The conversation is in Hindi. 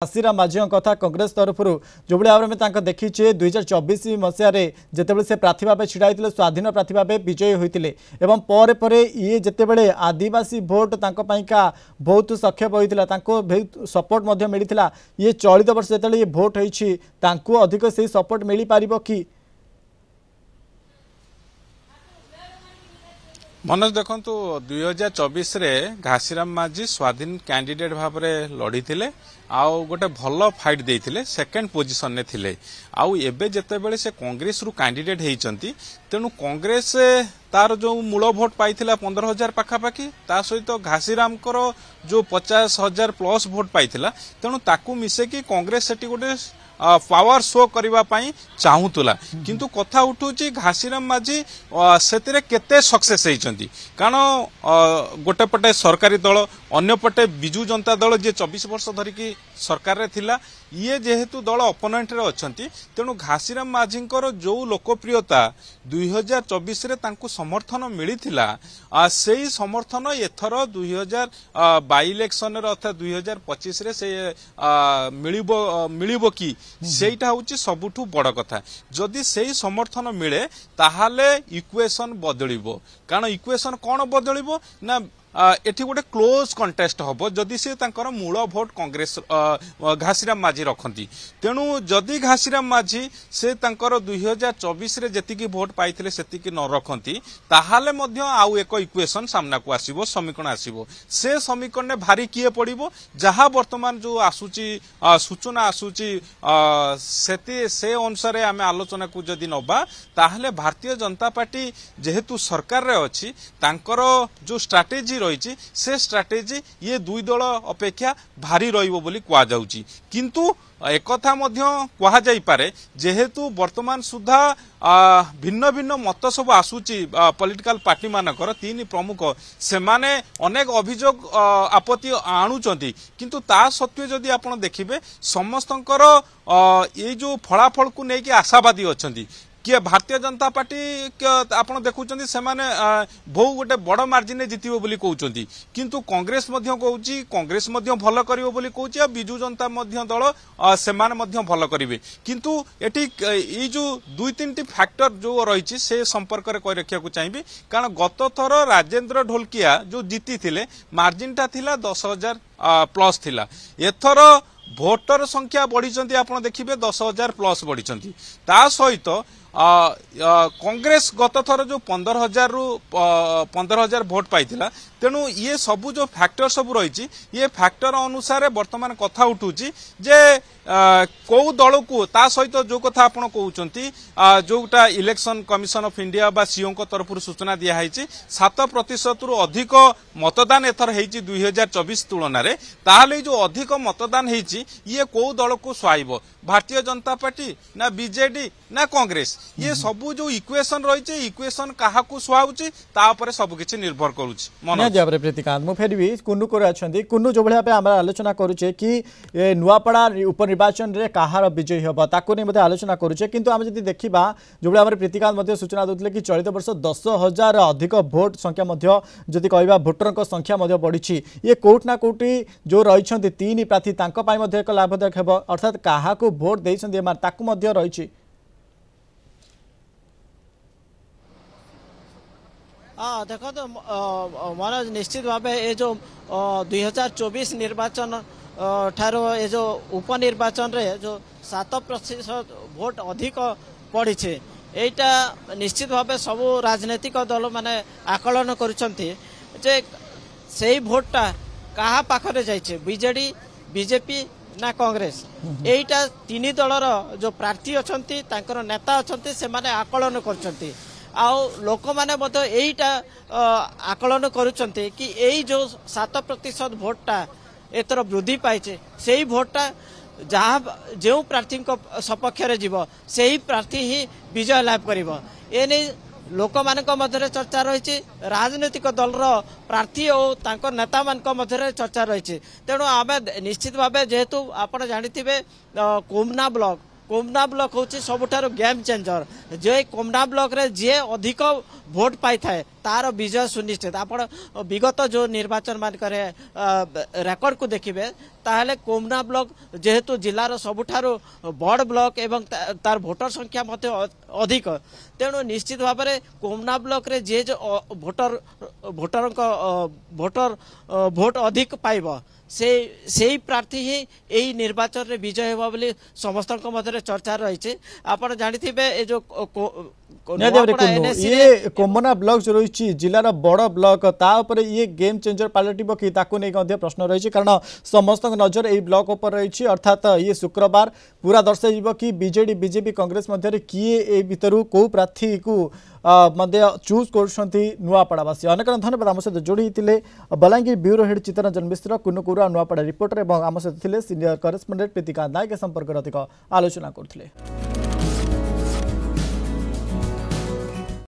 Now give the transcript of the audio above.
आशीराम माझी कथा कांग्रेस तरफ जो भाव में देखीचे 2024 मसीह जिते से प्रार्थी भाव छिड़ा स्वाधीन प्रार्थी भाव विजयी होते पर ये जिते आदिवासी भोट का बहुत सक्षेप होता बहुत सपोर्ट मिलता ये चलित वर्ष जो ये भोट हो अधिक से सपोर्ट मिल पार कि मनोज देखु 2024 रे घासीराम माझी स्वाधीन कैंडिडेट भाव में लड़ी थे आउ गोटे भल फाइट देते सेकेंड पोजिशन ने थिले आउ एबे जेतेबेले से कांग्रेस रु कैंडिडेट होती तेणु कांग्रेस तार जो मूल भोट पाई 15,000 पाखापाखि ता सहित घासीराम जो 50,000 प्लस भोट पाई तेणु ताकू मिसेकी कांग्रेस सेठी गोटे पावर शो करने चाहूला किंतु कथा उठूची घासीराम माझी से केते सक्सेस होती कारण गोटे पटे सरकारी दल अन्य पटे बिजू जनता दल जे 24 वर्ष धरिकी सरकार रे थिला ये जेहेतु दल अपोनेंट रे अछंती तेणु घासीराम माझी जो लोकप्रियता 2024 रे तांकु समर्थन मिलिथिला सेही समर्थन एथर 2022 इलेक्शन रे अर्थात 2025 रे से मिलिबो कि सेटा होची सबुठु बड़ कथा जदि सेही समर्थन मिले ताहाले इक्वेशन बदलिबो कारण इक्वेशन कोन बदलिबो ना एठी गोटे क्लोज कंटेस्ट हम जदि से तांकर मूल भोट कांग्रेस घासीराम माझी रखती तेणु जदि घासीराम माझी से तांकर 2024 रे जेतिकी भोट पाइथिले सेतिकी न रखती ताहाले मध्य आउ एक इक्वेशन सामना को आसीबो समीकरण आसीबो से समीकरण ने भारी किए पड़िबो जहा वर्तमान जो आसुची सूचना आसुची से अनुसार आमे आलोचना को जदि नबा ताहाले भारतीय जनता पार्टी जेहेतु सरकार रे अछि तांकर जो स्ट्रैटेजी रही से स्ट्रैटेजी ये दुई दल अपेक्षा भारी रहिबो बोली कहा जाउची किंतु एक कथा मध्य कहा जाई पारे जेहेतु वर्तमान सुधा भिन्न भिन्न मत सब आसुची पॉलिटिकल पार्टी मानकर तीन प्रमुख से माने अनेक अभियोग आपत्ति आणुचंती किंतु ता सत्वे जदि आपण देखिबे समस्तंकर ये जो फलाफल को लेकिन आशावादी अछंती किए भारतीय जनता पार्टी आपन देखुचंती से माने बहु गोटे बड़ मार्जिन जितिबो बोली कहउचंती किंतु कांग्रेस मध्य कहउची कांग्रेस मध्य भल करिवो बोली कहउची आ बिजू जनता मध्य दल से माने मध्य भल करिवे किंतु एटी ई जो दुई तीनटी फैक्टर जो रहिछि से संपर्क रे कहि रखिया को चाहिबी कारण गत थर राजेंद्र ढोलकिया जो जीती थिले मार्जिनटा थिला 10,000 प्लस थिला एथर भोटर संख्या बढ़ी आपड़ देखिए 10,000 प्लस बढ़ी ता सहित कांग्रेस गत थर जो 15,000 रु 15,000 भोट पाई तेणु ये सबू जो फैक्टर सब रही ये फैक्टर अनुसार वर्तमान कथा उठूची जे कौ दल को ता सहित जो कथा आपण कहउचंती जोटा इलेक्शन कमिशन ऑफ इंडिया बा सीओ को तरफ सूचना दिया है 7% रु अधिक मतदान एथर हेची 2024 तुलन में ताहले जो अधिक मतदान हेची ये कौ दल को सुहाइबो भारतीय जनता पार्टी ना बीजेडी ना कांग्रेस ये सबू जो इक्वेशन रही इक्वेशन क्या सुहाउची ता ऊपर सब किछि निर्भर करूची मन प्रीतिकांत मु फेर भी कुन्नू को अच्छा कुन्नू जो भाई आम आलोचना करुचे कि नुआपड़ा उपनिर्वाचन रे कहार विजयी हम ताकू नहीं आलोचना करुचे किंतु आम जब देखा जो भाई प्रीतिकांत सूचना देते कि चलित वर्ष 10,000 अधिक भोट संख्या जदि कहवा भोटर संख्या बढ़ी ये कौटना कौटी जो रही तीन प्रार्थी एक लाभदायक हो अर्थात क्या भोट देते रही हाँ देखो तो मनोज निश्चित भाव ये जो 2024 निर्वाचन ठारो ये जो उपनिर्वाचन रे जो 7% भोट अधिक पड़ी एटा निश्चित भाव सबू राजनीतिक दल माने आकलन करुछंती जे सेही भोटटा कहा पाखरे जाइछे बीजेडी बीजेपी ना कांग्रेस एटा तीन दलर जो प्रार्थी अछंती तांकर नेता अछंती से माने आकलन करछंती आउ लोक मैंने यहीटा आकलन करुँचे कि यही जो 7% भोटटा एतर वृद्धि पाई से ही भोटटा जहाँ जो प्रार्थी सपक्ष जीव से ही प्रार्थी ही विजय लाभ कर लोक मान चर्चा रही राजनीतिक दलर प्रार्थी और नेता मान चर्चा रही तेणु आम निश्चित भाव जेहेतु आप जानी कोमना ब्लॉक हूँ सबुठार गेम चेंजर जे कोमना ब्लॉक रे जे अधिक भोट पाई थाए तार विजय सुनिश्चित। आपण विगत जो निर्वाचन मान रेकर्ड को देखिए ताहले कोमना ब्लॉक जेहेतु जिलार सबुठारु बड़ ब्लॉक एवं तार भोटर संख्या मते अधिक, तेणु निश्चित भाव में कोमना ब्लॉक रे जे भोटर भोट अधिक पाइब से प्रार्थी ही यही निर्वाचन रे विजय होगा बोली समस्त मध्य चर्चा रही। आप जानते ये जो ये कोमना ब्लॉक जो रही जिलार बड़ ब्लॉक तापर ये गेम चेंजर पलटिब कि नहीं प्रश्न रही कारण समस्त नजर यही ब्लॉक उपर रही। अर्थात ये शुक्रवार पूरा दर्शाइब कि बीजेडी बीजेपी कांग्रेस मध्य किए ए भितर कौ प्रार्थी को चूज कर नुआपड़ावासी। अनेक धन्यवाद आम सहित जोड़ी बलांगीर ब्यूरो हेड चित्तरंजन मिश्र कुनुकुरा नुआपड़ा रिपोर्टर और आम सहित सीनियर करेस्पोंडेंट प्रीतिकांत नायक संपर्क अधिक आलोचना करते।